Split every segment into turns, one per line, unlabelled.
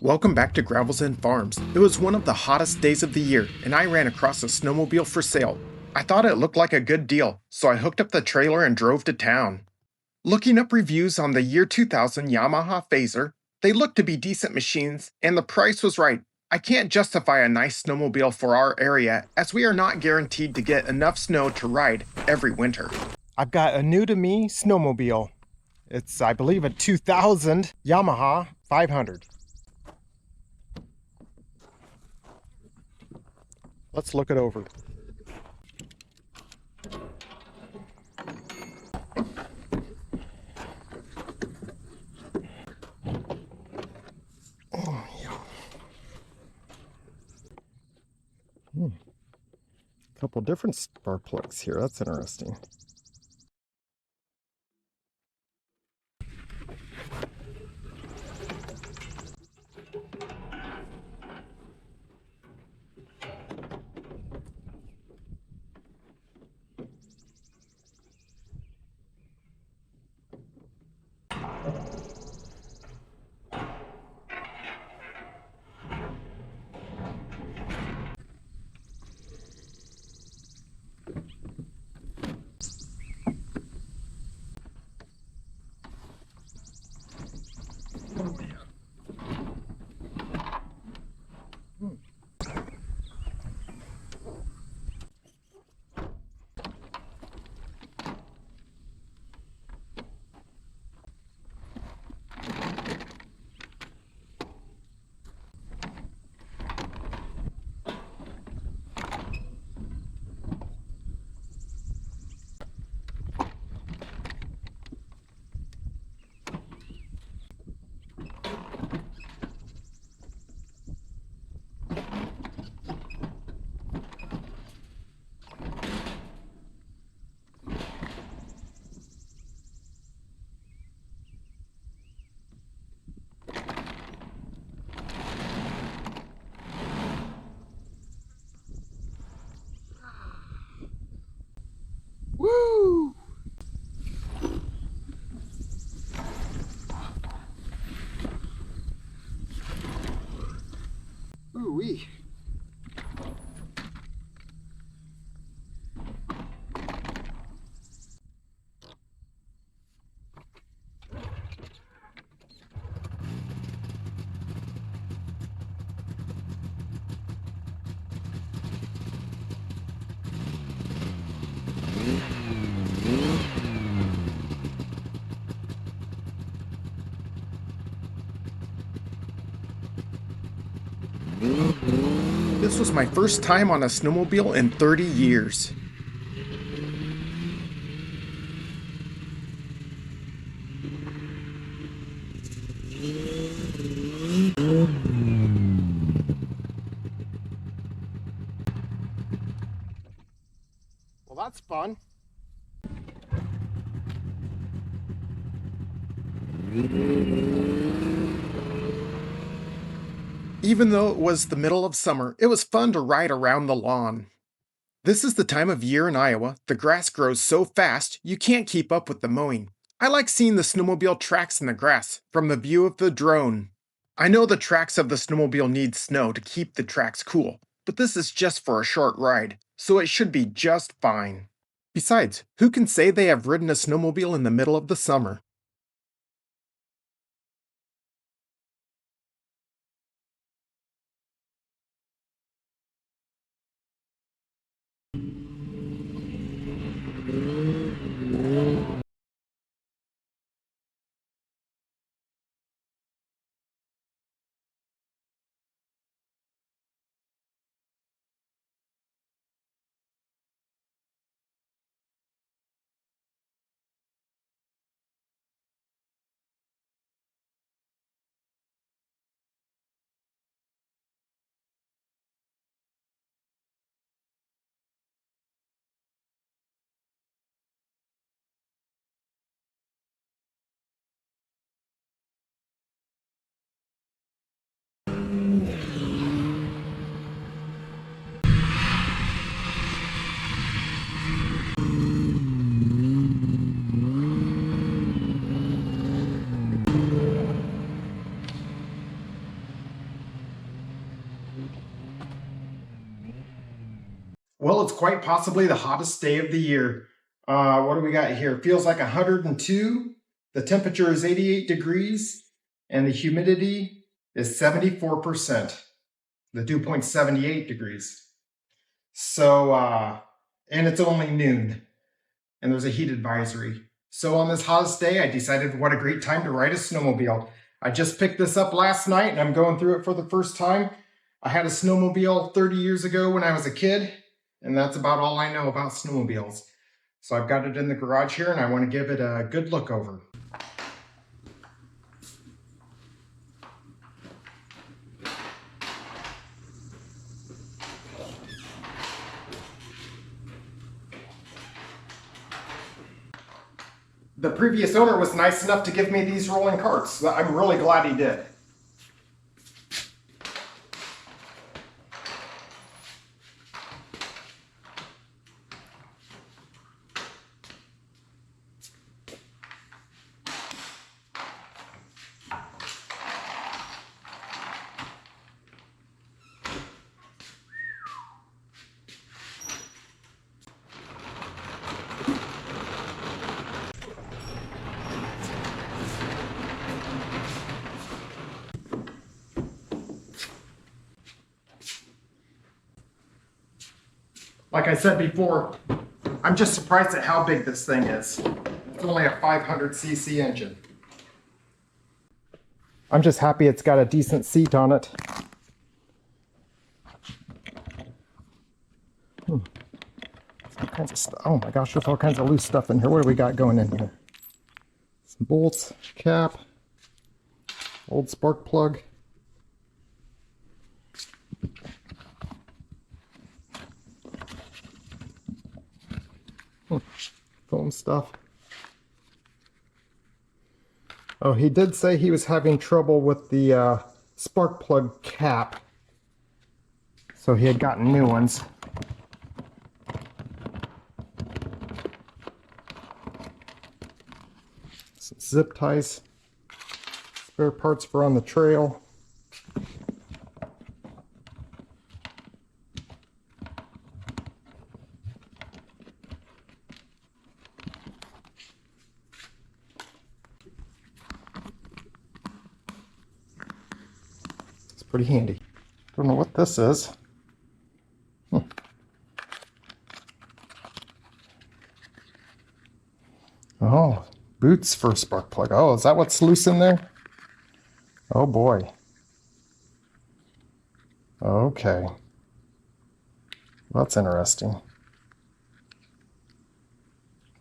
Welcome back to Gravels and Farms. It was one of the hottest days of the year, and I ran across a snowmobile for sale. I thought it looked like a good deal, so I hooked up the trailer and drove to town. Looking up reviews on the year 2000 Yamaha Phazer, they looked to be decent machines, and the price was right. I can't justify a nice snowmobile for our area, as we are not guaranteed to get enough snow to ride every winter. I've got a new to me snowmobile. It's, I believe, a 2000 Yamaha 500. Let's look it over. Oh, yeah. Couple different spark plugs here. That's interesting. Oh, yeah. Woo! Ooh-wee. This was my first time on a snowmobile in 30 years. Well, that's fun. Even though it was the middle of summer, it was fun to ride around the lawn. This is the time of year in Iowa. The grass grows so fast, you can't keep up with the mowing. I like seeing the snowmobile tracks in the grass from the view of the drone. I know the tracks of the snowmobile need snow to keep the tracks cool, but this is just for a short ride, so it should be just fine. Besides, who can say they have ridden a snowmobile in the middle of the summer? Well, it's quite possibly the hottest day of the year. What do we got here? It feels like 102. The temperature is 88 degrees and the humidity is 74%. The dew point 78 degrees. So, and it's only noon and there's a heat advisory. So on this hottest day, I decided what a great time to ride a snowmobile. I just picked this up last night and I'm going through it for the first time. I had a snowmobile 30 years ago when I was a kid, and that's about all I know about snowmobiles. So I've got it in the garage here and I want to give it a good look over. The previous owner was nice enough to give me these rolling carts. I'm really glad he did. Like I said before, I'm just surprised at how big this thing is. It's only a 500cc engine. I'm just happy it's got a decent seat on it. All kinds of stuff. Oh my gosh, there's all kinds of loose stuff in here. What do we got going in here? Some bolts, cap, old spark plug. Foam stuff. Oh, he did say he was having trouble with the spark plug cap, so he had gotten new ones. Some zip ties, spare parts for on the trail. Pretty handy. Don't know what this is. Oh, boots for a spark plug. Oh, is that what's loose in there? Oh boy. Okay. That's interesting.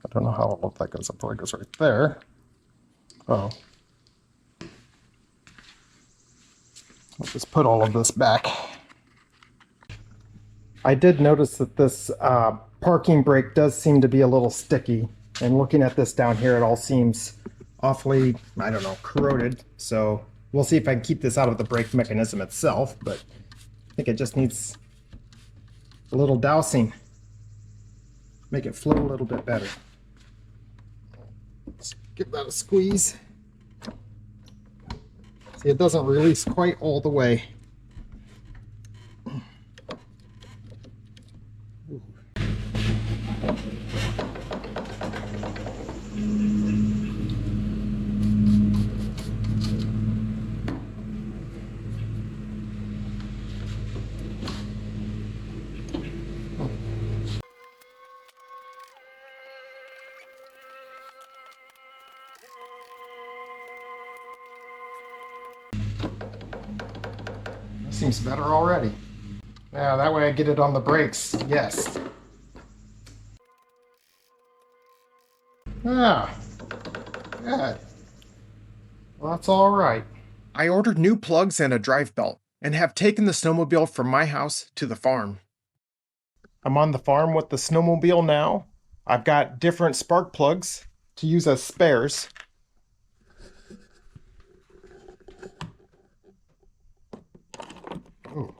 I don't know how it looked like it probably goes right there. Oh. I'll just put all of this back. I did notice that this parking brake does seem to be a little sticky. And looking at this down here, it all seems awfully, I don't know, corroded. So we'll see if I can keep this out of the brake mechanism itself, but I think it just needs a little dousing. Make it flow a little bit better. Let's give that a squeeze. See, it doesn't release quite all the way. Seems better already. Now that way I get it on the brakes. Yes. Ah, good. Well, that's all right. I ordered new plugs and a drive belt and have taken the snowmobile from my house to the farm. I'm on the farm with the snowmobile now. I've got different spark plugs to use as spares. Ooh.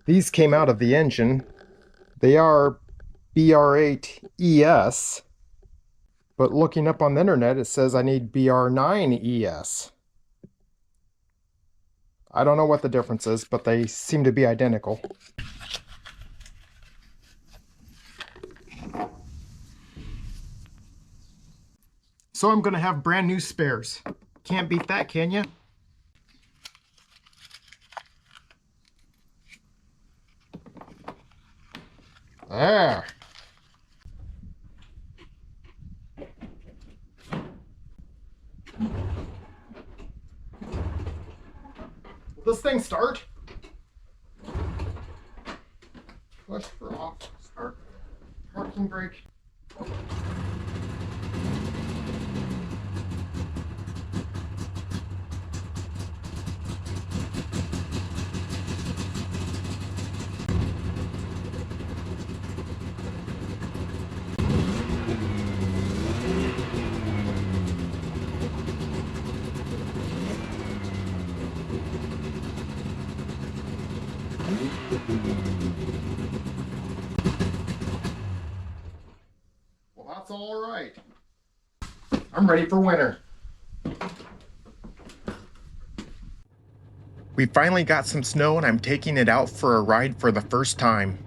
These came out of the engine. They are BR8ES, but looking up on the internet it says I need BR9ES. I don't know what the difference is, but they seem to be identical. So I'm going to have brand new spares. Can't beat that, can you? There. Will this thing start? Push for off. Start. Parking brake. Well, that's all right. I'm ready for winter. We finally got some snow and I'm taking it out for a ride for the first time.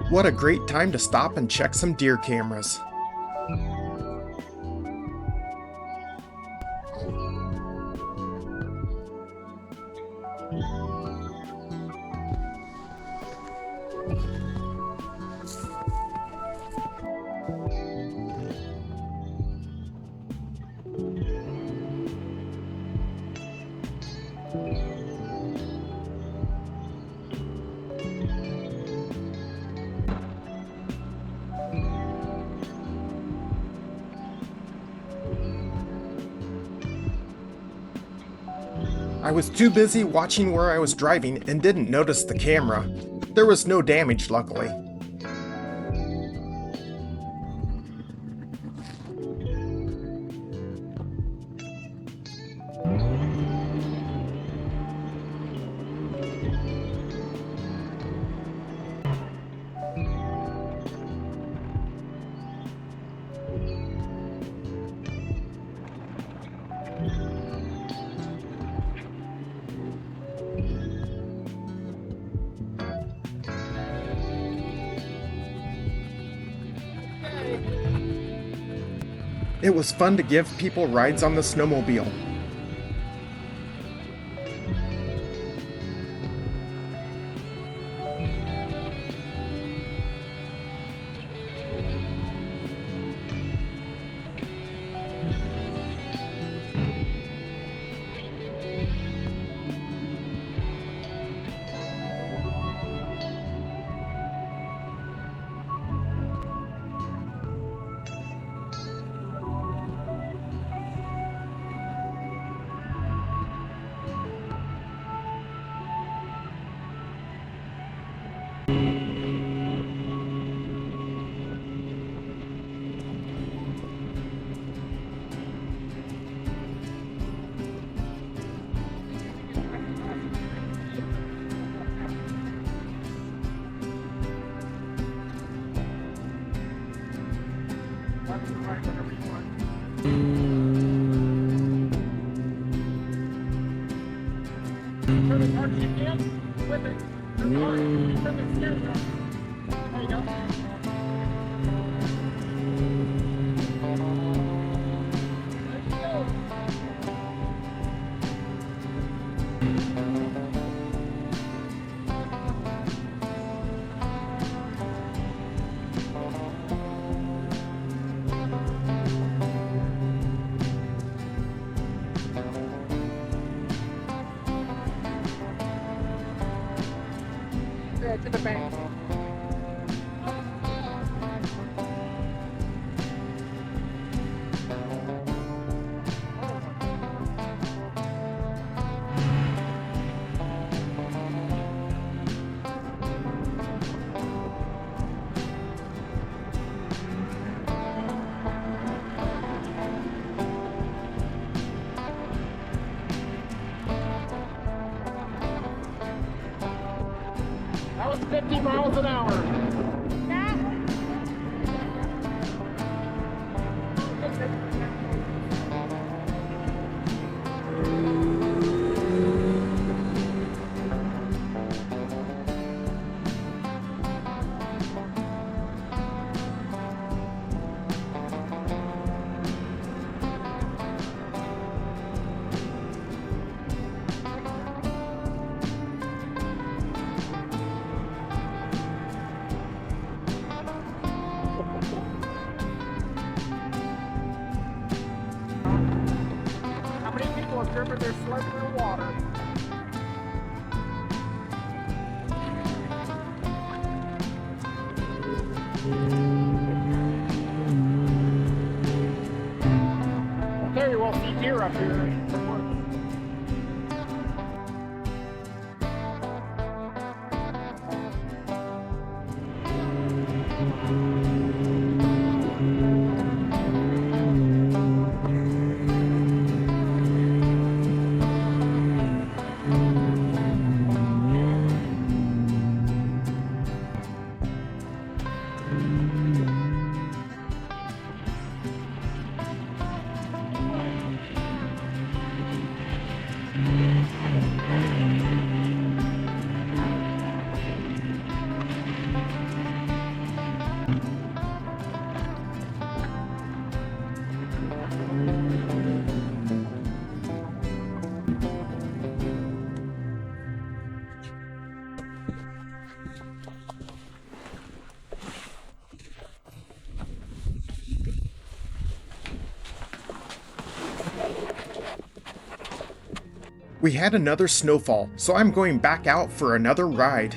What a great time to stop and check some deer cameras. I was too busy watching where I was driving and didn't notice the camera. There was no damage, luckily. It was fun to give people rides on the snowmobile.
Turn the car kick in with it. Turn the car, turn the steering wheel. There you go. Let's go. To the bank. That was 50 miles an hour. How many people have driven their sled through water? There you won't see deer up here.
We had another snowfall, so I'm going back out for another ride.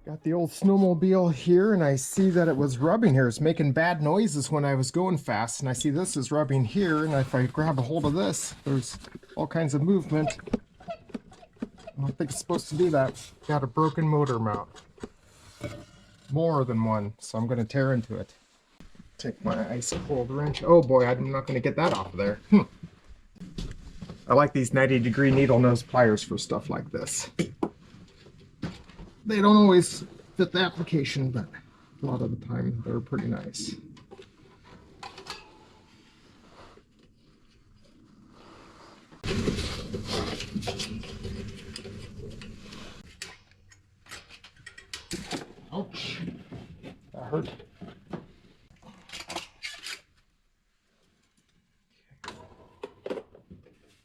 Got the old snowmobile here, and I see that it was rubbing here. It's making bad noises when I was going fast, and I see this is rubbing here, and if I grab a hold of this, there's all kinds of movement. I don't think it's supposed to do that. Got a broken motor mount. More than one, so I'm going to tear into it. Take my ice cold wrench. Oh boy, I'm not going to get that off of there. I like these 90-degree needle nose pliers for stuff like this. They don't always fit the application, but a lot of the time they're pretty nice. Ouch. That hurt.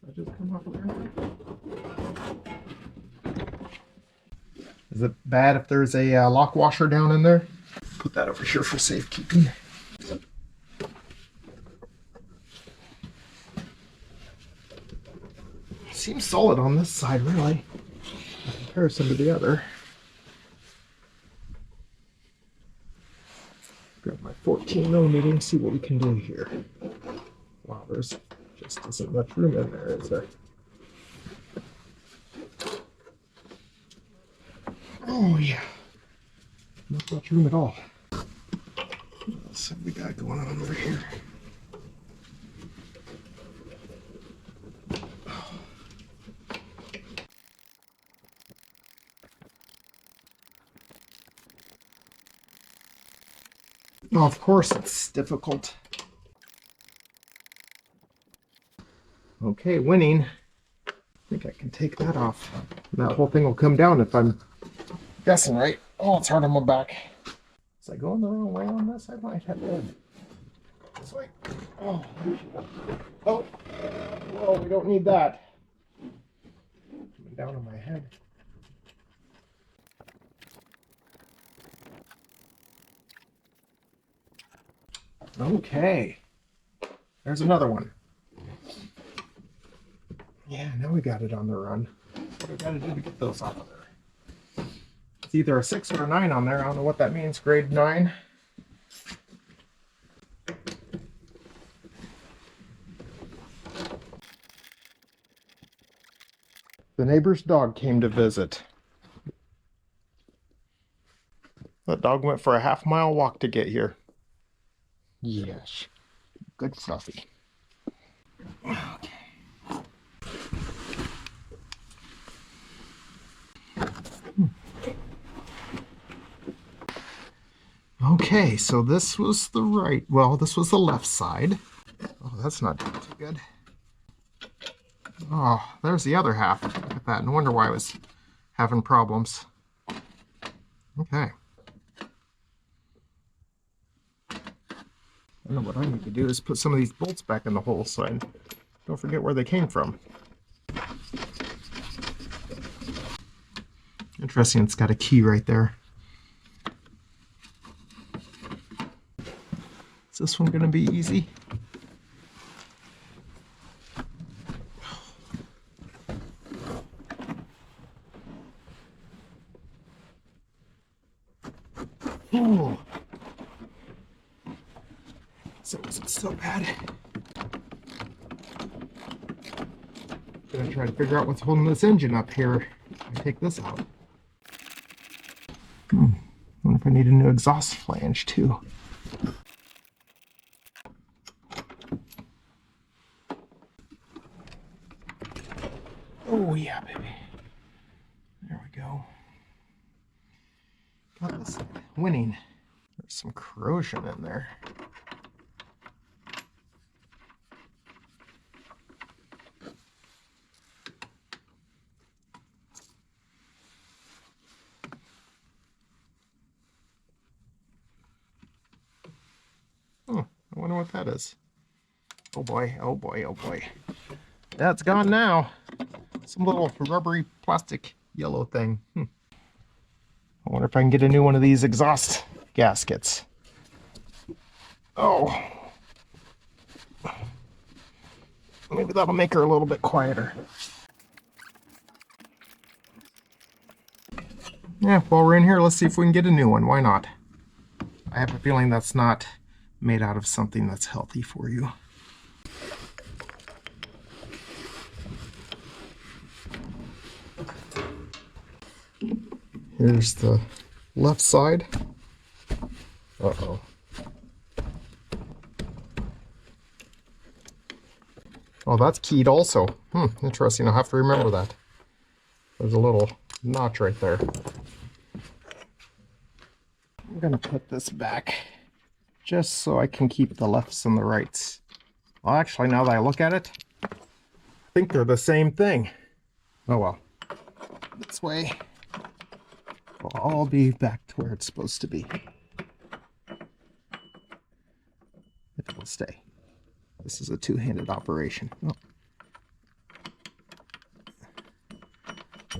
That just come off there. Is it bad if there's a lock washer down in there? Put that over here for safekeeping. Seems solid on this side, really, in comparison to the other. Grab my 14mm and see what we can do here. Wow, there's just isn't much room in there, is there? Oh yeah, not much room at all. What else have we got going on over here? Oh, of course it's difficult. Okay, winning. I think I can take that off. That whole thing will come down if I'm guessing right. Oh, it's hard on my back. Was I going the wrong way on this? I might have been. This way. Oh. Oh. Whoa, we don't need that. Coming down on my head. Okay. There's another one. Yeah, now we got it on the run. What do we got to do to get those off of there? It's either a 6 or a 9 on there. I don't know what that means. Grade 9. The neighbor's dog came to visit. That dog went for a half-mile walk to get here. Yes. Good Fluffy. Okay. Okay, so this was the right, well, this was the left side. Oh, that's not doing too good. Oh, there's the other half. Look at that. No wonder why I was having problems. Okay. I know what I need to do is put some of these bolts back in the hole so I don't forget where they came from. Interesting, it's got a key right there. Is this one going to be easy? Oh. So it wasn't so bad. Gonna try to figure out what's holding this engine up here and take this out. Wonder if I need a new exhaust flange too. Oh yeah, baby. There we go. Got this winning. There's some corrosion in there. I wonder what that is. Oh boy, oh boy, oh boy. That's gone now. Some little rubbery plastic yellow thing. I wonder if I can get a new one of these exhaust gaskets. Oh. Maybe that'll make her a little bit quieter. Yeah, while we're in here, let's see if we can get a new one. Why not? I have a feeling that's not made out of something that's healthy for you. Here's the left side. Uh-oh. Oh, that's keyed also. Interesting. I'll have to remember that. There's a little notch right there. I'm going to put this back just so I can keep the lefts and the rights. Well, actually, now that I look at it, I think they're the same thing. Oh well. This way, will all be back to where it's supposed to be. It will stay. This is a two-handed operation. Oh.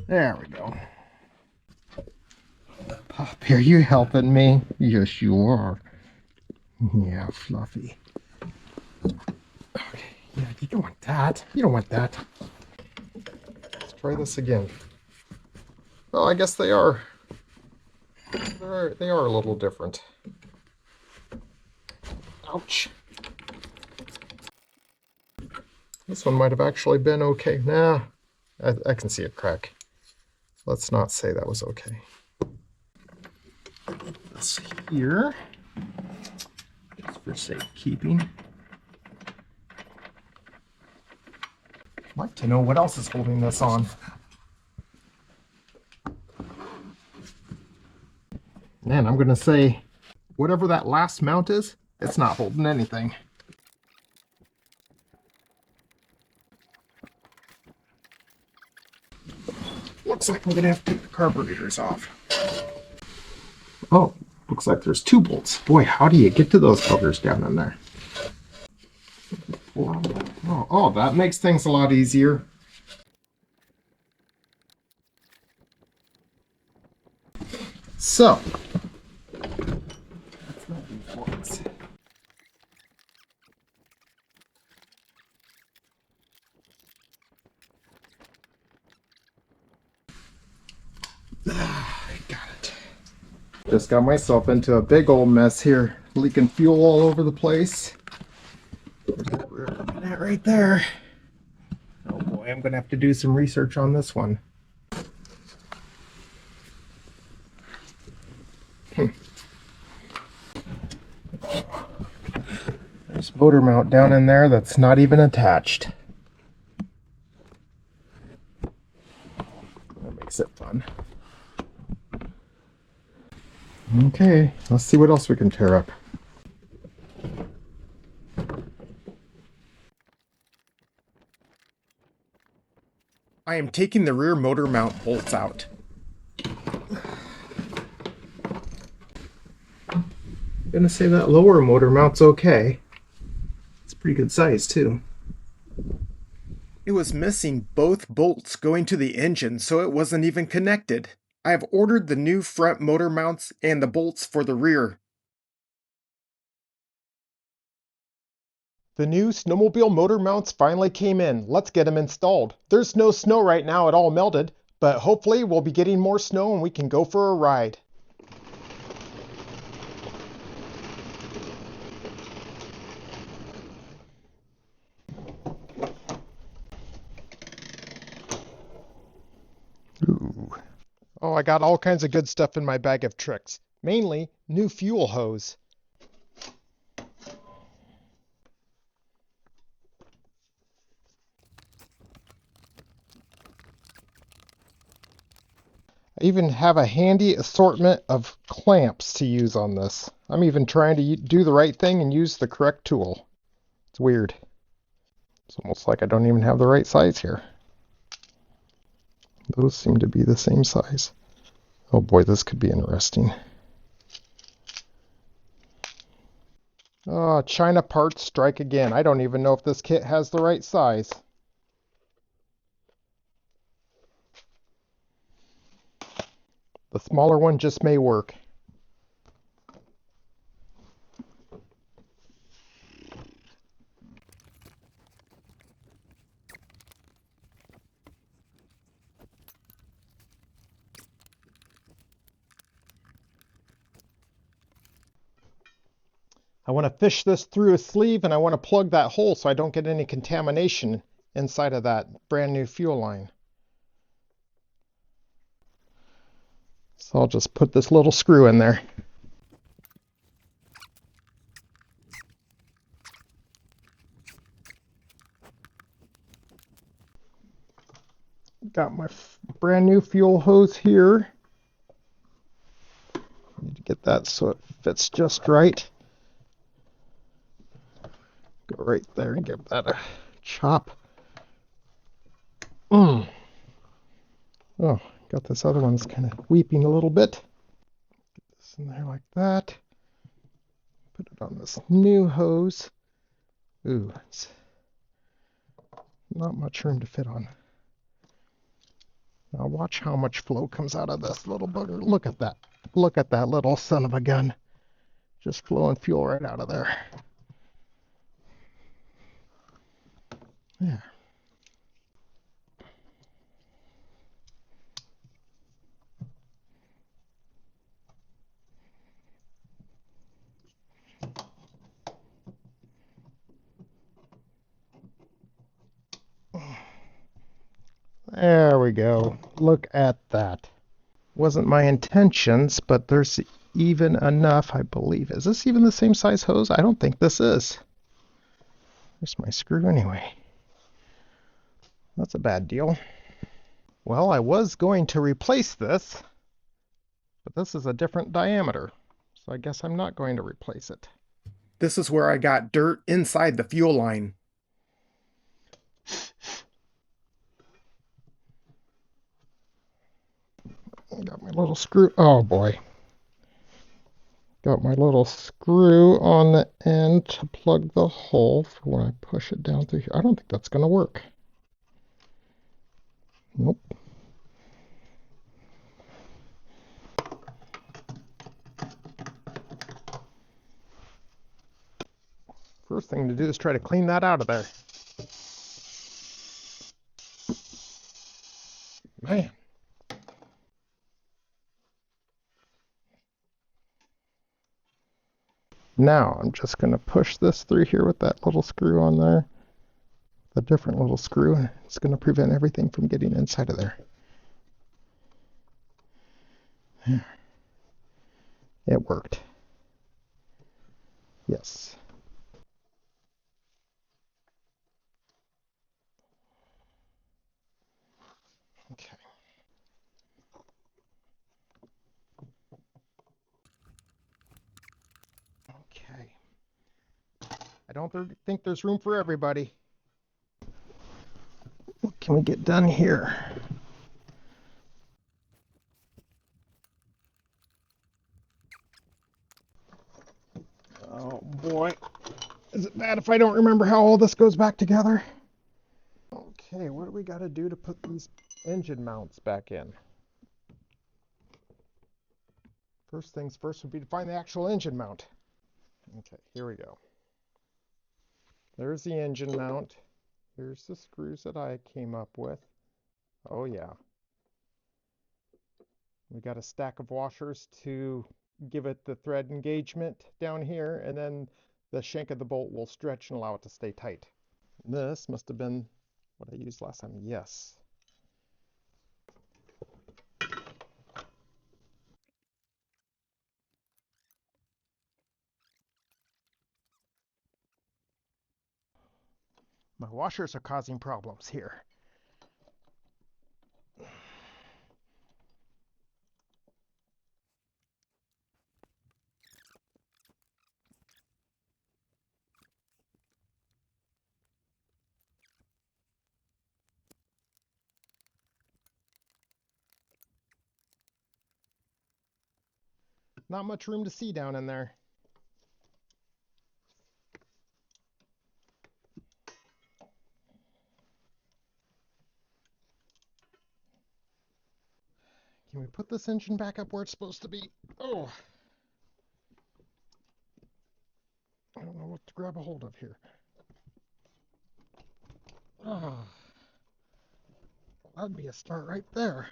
There we go. Pop, are you helping me? Yes, you are. Yeah, Fluffy. Okay, yeah, you don't want that. You don't want that. Let's try this again. Well, I guess they are. They are a little different. Ouch. This one might have actually been okay. Nah, I can see a crack. Let's not say that was okay. This here, just for safekeeping. I'd like to know what else is holding this on. Man, I'm gonna say, whatever that last mount is, it's not holding anything. Looks like I'm gonna have to take the carburetors off. Oh, looks like there's two bolts. Boy, how do you get to those buggers down in there? Oh, that makes things a lot easier. So, that's not these bolts. I got it. Just got myself into a big old mess here, leaking fuel all over the place. There's what we're looking at right there. Oh boy, I'm gonna have to do some research on this one. There's motor mount down in there that's not even attached. That makes it fun. Okay, let's see what else we can tear up. I am taking the rear motor mount bolts out. I'm gonna say that lower motor mount's okay. It's pretty good size too. It was missing both bolts going to the engine, so it wasn't even connected. I have ordered the new front motor mounts and the bolts for the rear. The new snowmobile motor mounts finally came in. Let's get them installed. There's no snow right now, it all melted, but hopefully we'll be getting more snow and we can go for a ride. Ooh. Oh, I got all kinds of good stuff in my bag of tricks. Mainly, new fuel hose. I even have a handy assortment of clamps to use on this. I'm even trying to do the right thing and use the correct tool. It's weird. It's almost like I don't even have the right size here. Those seem to be the same size. Oh boy, this could be interesting. Oh, China parts strike again. I don't even know if this kit has the right size. The smaller one just may work. I want to fish this through a sleeve, and I want to plug that hole so I don't get any contamination inside of that brand new fuel line. So I'll just put this little screw in there. Got my brand new fuel hose here. Need to get that so it fits just right. Go right there and give that a chop. Oh, got this other one's kind of weeping a little bit. Get this in there like that. Put it on this new hose. Ooh, it's not much room to fit on. Now watch how much flow comes out of this little bugger. Look at that. Look at that little son of a gun. Just flowing fuel right out of there. Yeah. There we go. Look at that. Wasn't my intentions, but there's even enough, I believe. Is this even the same size hose? I don't think this is. There's my screw anyway. That's a bad deal. Well, I was going to replace this, but this is a different diameter, so I guess I'm not going to replace it. This is where I got dirt inside the fuel line. Got my little screw. Oh boy. Got my little screw on the end to plug the hole for when I push it down through here. I don't think that's going to work. Nope. First thing to do is try to clean that out of there. Man. Now I'm just going to push this through here with that little screw on there. The different little screw, and it's going to prevent everything from getting inside of there. There. It worked. Yes. Okay. Okay. I don't think there's room for everybody. What can we get done here? Oh boy. Is it bad if I don't remember how all this goes back together? Okay, what do we got to do to put these engine mounts back in? First things first would be to find the actual engine mount. Okay, here we go. There's the engine mount. Here's the screws that I came up with. Oh yeah. We got a stack of washers to give it the thread engagement down here, and then the shank of the bolt will stretch and allow it to stay tight. This must have been what I used last time. Yes. My washers are causing problems here. Not much room to see down in there. Can we put this engine back up where it's supposed to be? Oh! I don't know what to grab a hold of here. Oh, that'd be a start right there.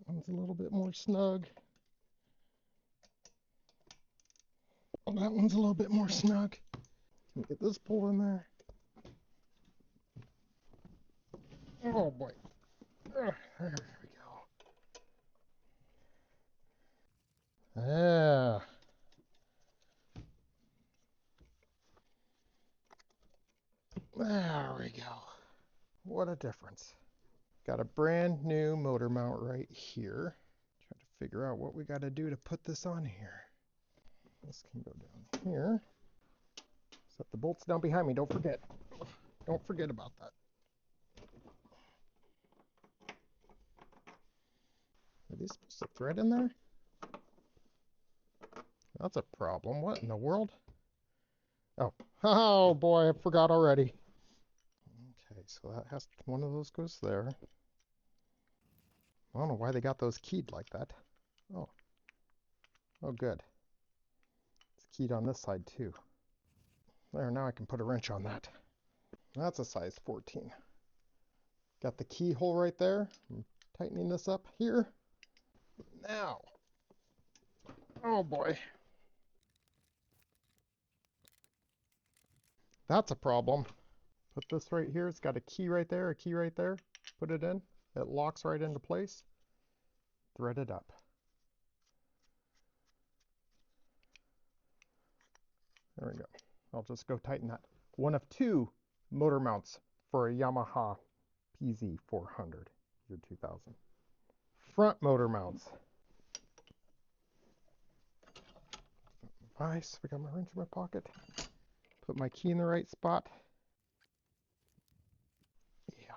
one's a little bit more snug. Oh, that one's a little bit more snug. Can we get this pull in there? Oh boy. There we go. Yeah. There we go. What a difference. Got a brand new motor mount right here. Try to figure out what we got to do to put this on here. This can go down here. Set the bolts down behind me. Don't forget. Don't forget about that. Are these supposed to thread in there? That's a problem. What in the world? Oh boy, I forgot already. Okay, so that has one of those goes there. I don't know why they got those keyed like that. Oh good. It's keyed on this side too. There, now I can put a wrench on that. That's a size 14. Got the keyhole right there. I'm tightening this up here. Now, oh boy. That's a problem. Put this right here. It's got a key right there, a key right there. Put it in. It locks right into place. Thread it up. There we go. I'll just go tighten that. One of two motor mounts for a Yamaha PZ500 year 2000. Front motor mounts. Nice. I got my wrench in my pocket. Put my key in the right spot. Yeah.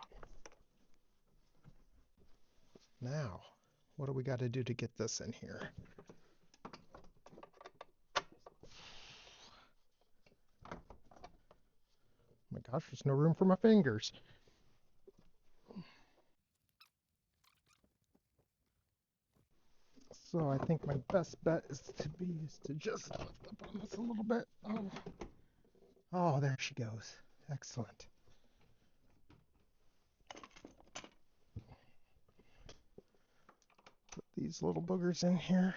Now, what do we got to do to get this in here? Oh my gosh, there's no room for my fingers. So I think my best bet is to just lift up on this a little bit. Oh, there she goes. Excellent. Put these little boogers in here.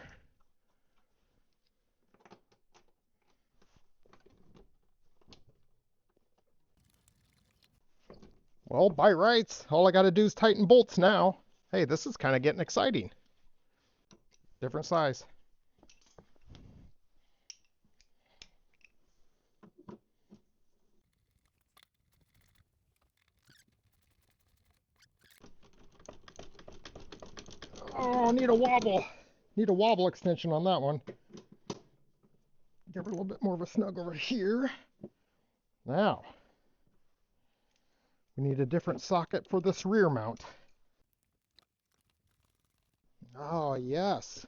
Well, by rights, all I got to do is tighten bolts now. Hey, this is kind of getting exciting. Different size. Oh, need a wobble. Need a wobble extension on that one. Give her a little bit more of a snug over here. Now, we need a different socket for this rear mount. Oh, yes.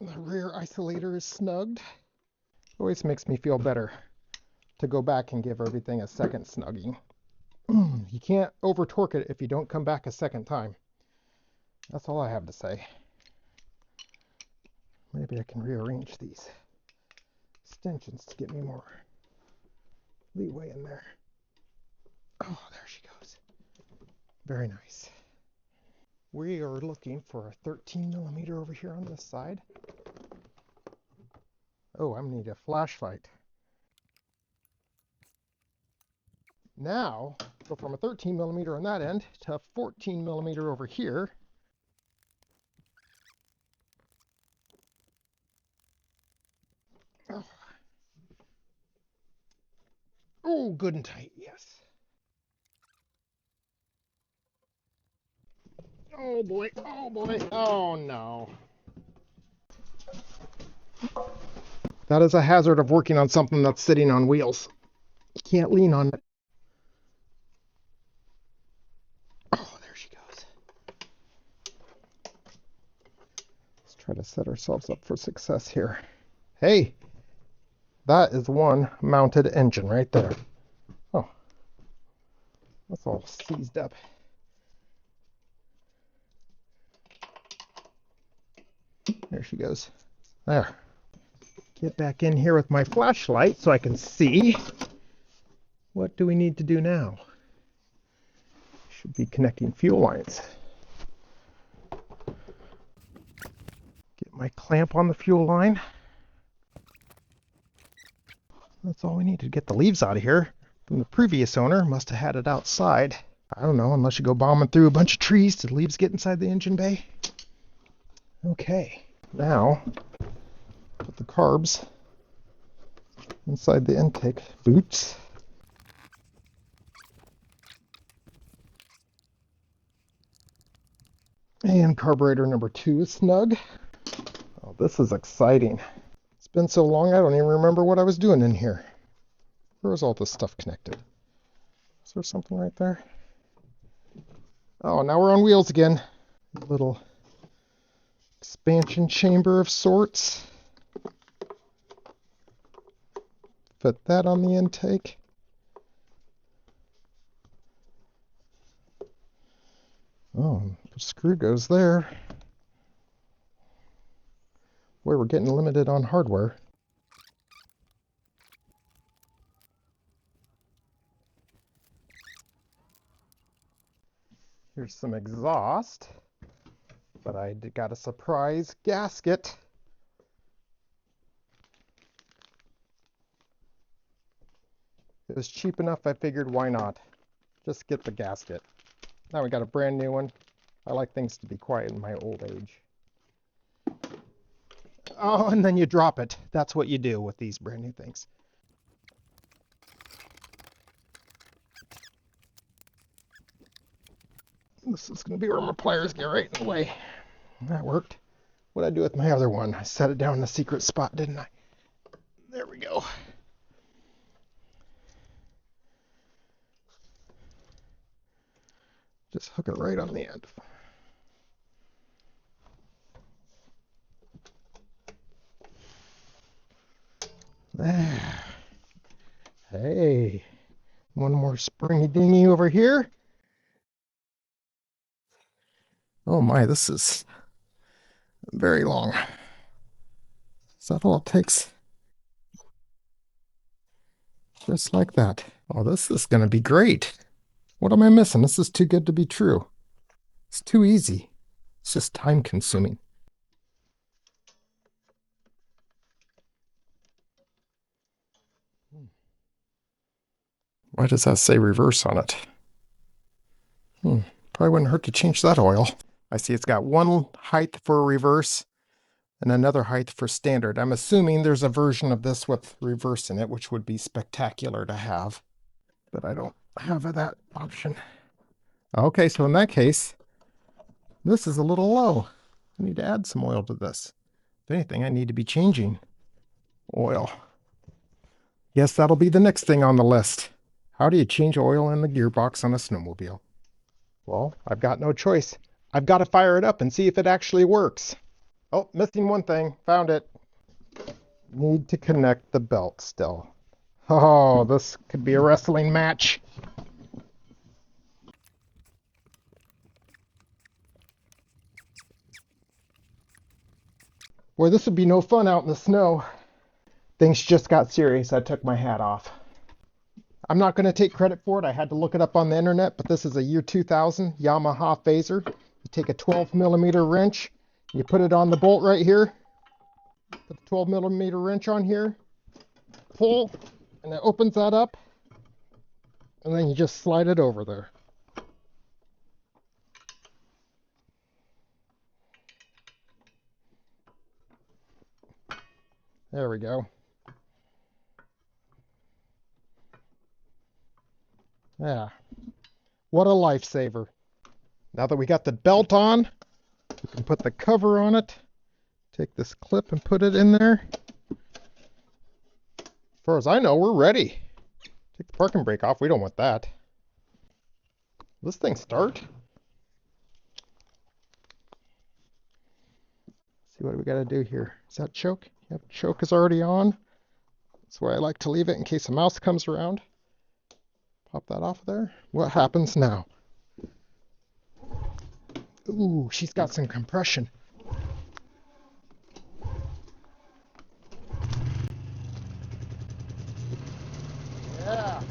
The rear isolator is snugged. Always makes me feel better to go back and give everything a second snugging. You can't over torque it if you don't come back a second time. That's all I have to say. Maybe I can rearrange these extensions to get me more leeway in there. Oh, there she goes. Very nice. We are looking for a 13 millimeter over here on this side. Oh, I need a flashlight. Now, go from a 13 millimeter on that end to a 14 millimeter over here. Oh, good and tight, yes. Oh boy, oh boy, oh no. That is a hazard of working on something that's sitting on wheels. You can't lean on it. Oh, there she goes. Let's try to set ourselves up for success here. Hey, that is one mounted engine right there. Oh, that's all seized up. There she goes. There. Get back in here with my flashlight so I can see. What do we need to do now? Should be connecting fuel lines. my clamp on the fuel line. That's all we need to get the leaves out of here. From the previous owner, must have had it outside. I don't know, unless you go bombing through a bunch of trees, did the leaves get inside the engine bay? Okay, now put the carbs inside the intake boots. And carburetor number 2 is snug. Oh, this is exciting. It's been so long I don't even remember what I was doing in here. Where was all this stuff connected? Is there something right there? Oh, now we're on wheels again. A little expansion chamber of sorts. Put that on the intake. Oh, the screw goes there. Boy, we're getting limited on hardware. Here's some exhaust, but I got a surprise gasket. It was cheap enough, I figured why not? Just get the gasket. Now we got a brand new one. I like things to be quiet in my old age. Oh, and then you drop it. That's what you do with these brand new things. This is going to be where my pliers get right in the way. That worked. What did I do with my other one? I set it down in a secret spot, didn't I? There we go. Just hook it right on the end. There. Hey, one more springy dingy over here. Oh my, this is very long. Is that all it takes? Just like that. Oh, this is going to be great. What am I missing? This is too good to be true. It's too easy. It's just time consuming. Why does that say reverse on it? Probably wouldn't hurt to change that oil. I see it's got one height for reverse and another height for standard. I'm assuming there's a version of this with reverse in it, which would be spectacular to have. But I don't have that option. Okay, so in that case, this is a little low. I need to add some oil to this. If anything, I need to be changing oil. Yes, that'll be the next thing on the list. How do you change oil in the gearbox on a snowmobile? Well, I've got no choice. I've got to fire it up and see if it actually works. Oh, missing one thing. Found it. Need to connect the belt still. Oh, this could be a wrestling match. Boy, this would be no fun out in the snow. Things just got serious. I took my hat off. I'm not going to take credit for it. I had to look it up on the internet, but this is a year 2000 Yamaha Phazer. You take a 12mm wrench, you put it on the bolt right here, put the 12mm wrench on here, pull, and it opens that up, and then you just slide it over there. There we go. Yeah, what a lifesaver. Now that we got the belt on, we can put the cover on it. Take this clip and put it in there. As far as I know, we're ready. Take the parking brake off. We don't want that. Will this thing start? Let's see what we got to do here. Is that choke? Yep, choke is already on. That's why I like to leave it in case a mouse comes around. Pop that off there. What happens now? Ooh, she's got some compression. Yeah.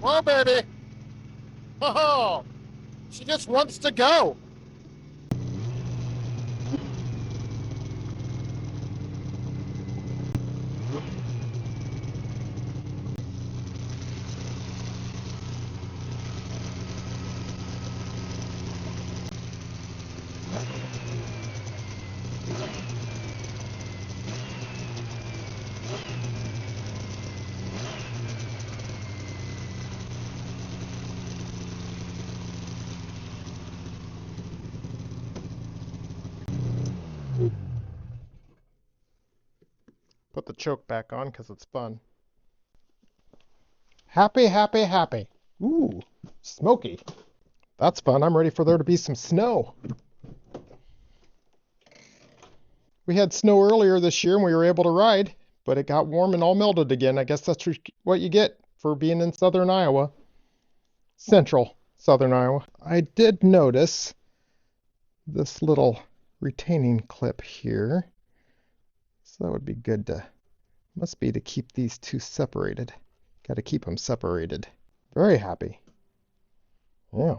Whoa, baby. Oh, she just wants to go. Put the choke back on because it's fun. Happy, happy, happy. Ooh, smoky. That's fun. I'm ready for there to be some snow. We had snow earlier this year and we were able to ride, but it got warm and all melted again. I guess that's what you get for being in southern Iowa. Central southern Iowa. I did notice this little retaining clip here. So that would be good to, must be to keep these two separated. Got to keep them separated. Very happy. Yeah.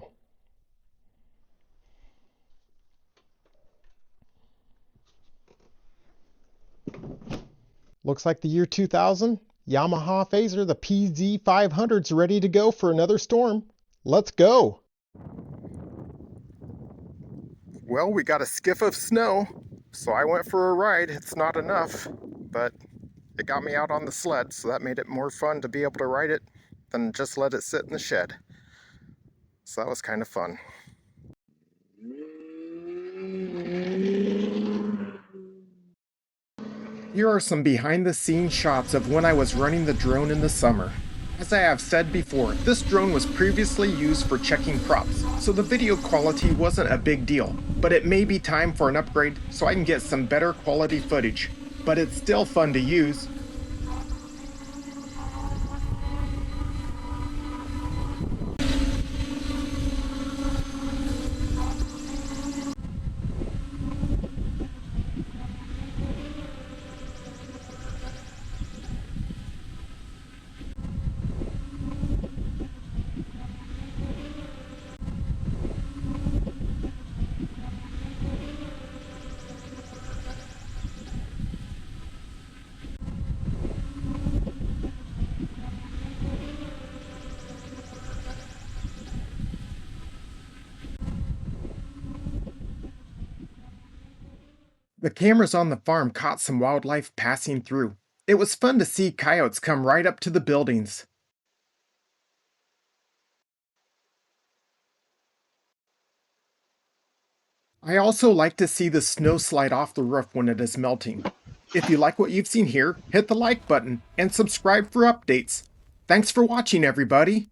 Looks like the year 2000. Yamaha Phazer, the PZ500 is ready to go for another storm. Let's go.
Well, we got a skiff of snow, so I went for a ride. It's not enough, but it got me out on the sled, so that made it more fun to be able to ride it than just let it sit in the shed. So that was kind of fun. Here are some behind-the-scenes shots of when I was running the drone in the summer. As I have said before, this drone was previously used for checking props, so the video quality wasn't a big deal, but it may be time for an upgrade so I can get some better quality footage. But it's still fun to use. The cameras on the farm caught some wildlife passing through. It was fun to see coyotes come right up to the buildings. I also like to see the snow slide off the roof when it is melting. If you like what you've seen here, hit the like button and subscribe for updates. Thanks for watching, everybody!